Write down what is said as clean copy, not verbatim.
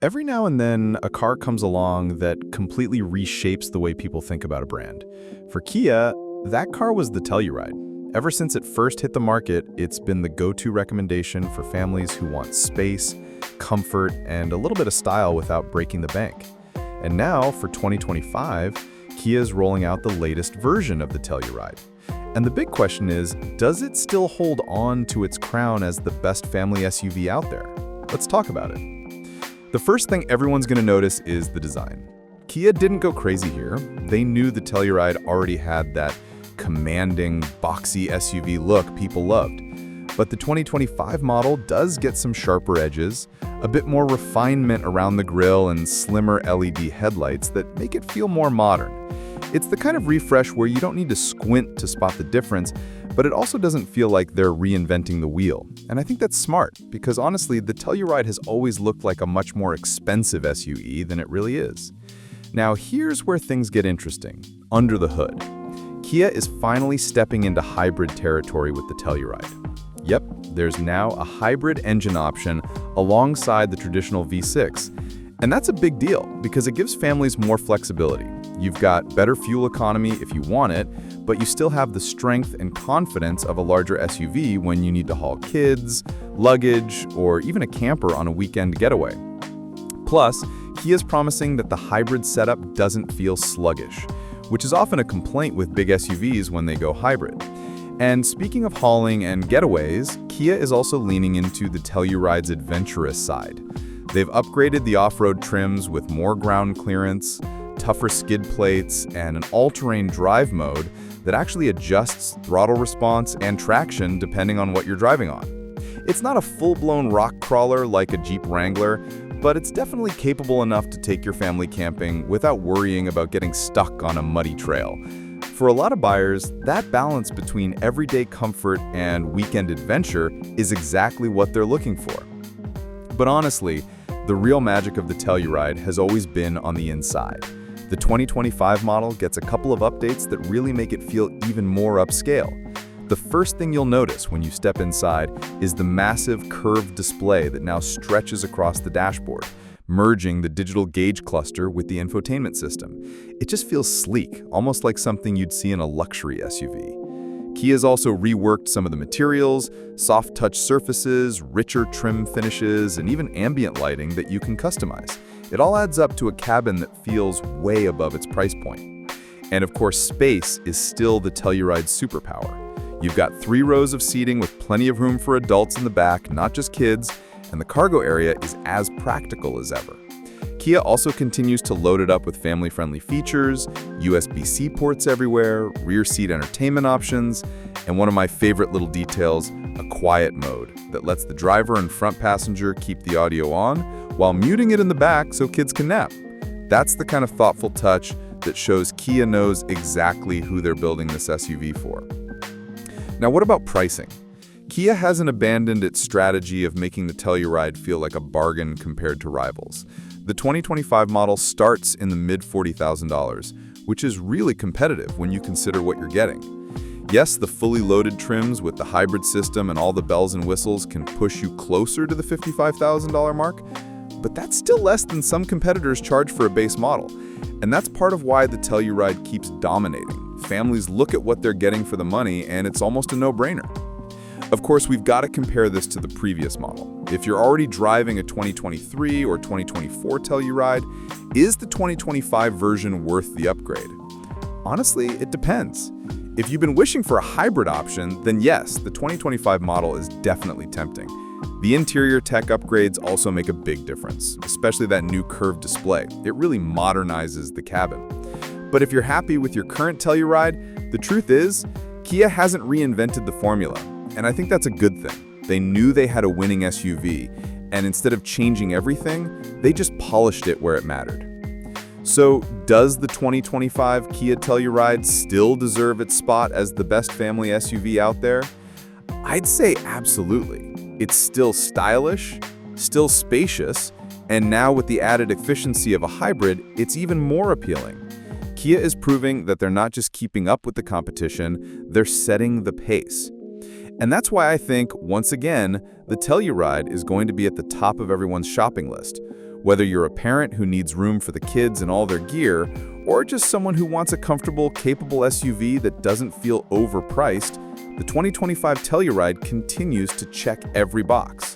Every now and then a car comes along that completely reshapes the way people think about a brand. For Kia, that car was the Telluride. Ever since it first hit the market, it's been the go-to recommendation for families who want space, comfort, and a little bit of style without breaking the bank. And now, for 2025, Kia is rolling out the latest version of the Telluride. And the big question is, does it still hold on to its crown as the best family SUV out there? Let's talk about it. The first thing everyone's going to notice is the design. Kia didn't go crazy here. They knew the Telluride already had that commanding, boxy SUV look people loved. But the 2025 model does get some sharper edges, a bit more refinement around the grille and slimmer LED headlights that make it feel more modern. It's the kind of refresh where you don't need to squint to spot the difference, but it also doesn't feel like they're reinventing the wheel. And I think that's smart, because honestly, the Telluride has always looked like a much more expensive SUV than it really is. Now, here's where things get interesting. Under the hood, Kia is finally stepping into hybrid territory with the Telluride. Yep, there's now a hybrid engine option alongside the traditional V6. And that's a big deal, because it gives families more flexibility. You've got better fuel economy if you want it, but you still have the strength and confidence of a larger SUV when you need to haul kids, luggage, or even a camper on a weekend getaway. Plus, Kia's promising that the hybrid setup doesn't feel sluggish, which is often a complaint with big SUVs when they go hybrid. And speaking of hauling and getaways, Kia is also leaning into the Telluride's adventurous side. They've upgraded the off-road trims with more ground clearance, tougher skid plates, and an all-terrain drive mode that actually adjusts throttle response and traction depending on what you're driving on. It's not a full-blown rock crawler like a Jeep Wrangler, but it's definitely capable enough to take your family camping without worrying about getting stuck on a muddy trail. For a lot of buyers, that balance between everyday comfort and weekend adventure is exactly what they're looking for. But honestly, the real magic of the Telluride has always been on the inside. The 2025 model gets a couple of updates that really make it feel even more upscale. The first thing you'll notice when you step inside is the massive curved display that now stretches across the dashboard, merging the digital gauge cluster with the infotainment system. It just feels sleek, almost like something you'd see in a luxury SUV. Kia's also reworked some of the materials, soft touch surfaces, richer trim finishes, and even ambient lighting that you can customize. It all adds up to a cabin that feels way above its price point. And of course, space is still the Telluride's superpower. You've got 3 rows of seating with plenty of room for adults in the back, not just kids, and the cargo area is as practical as ever. Kia also continues to load it up with family-friendly features, USB-C ports everywhere, rear seat entertainment options, and one of my favorite little details, a quiet mode that lets the driver and front passenger keep the audio on while muting it in the back so kids can nap. That's the kind of thoughtful touch that shows Kia knows exactly who they're building this SUV for. Now, what about pricing? Kia hasn't abandoned its strategy of making the Telluride feel like a bargain compared to rivals. The 2025 model starts in the mid-$40,000, which is really competitive when you consider what you're getting. Yes, the fully loaded trims with the hybrid system and all the bells and whistles can push you closer to the $55,000 mark, but that's still less than some competitors charge for a base model. And that's part of why the Telluride keeps dominating. Families look at what they're getting for the money, and it's almost a no-brainer. Of course, we've got to compare this to the previous model. If you're already driving a 2023 or 2024 Telluride, is the 2025 version worth the upgrade? Honestly, it depends. If you've been wishing for a hybrid option, then yes, the 2025 model is definitely tempting. The interior tech upgrades also make a big difference, especially that new curved display. It really modernizes the cabin. But if you're happy with your current Telluride, the truth is, Kia hasn't reinvented the formula. And I think that's a good thing. They knew they had a winning SUV, and instead of changing everything, they just polished it where it mattered. So, does the 2025 Kia Telluride still deserve its spot as the best family SUV out there? I'd say absolutely. It's still stylish, still spacious, and now with the added efficiency of a hybrid, it's even more appealing. Kia is proving that they're not just keeping up with the competition, they're setting the pace. And that's why I think, once again, the Telluride is going to be at the top of everyone's shopping list. Whether you're a parent who needs room for the kids and all their gear, or just someone who wants a comfortable, capable SUV that doesn't feel overpriced, the 2025 Telluride continues to check every box.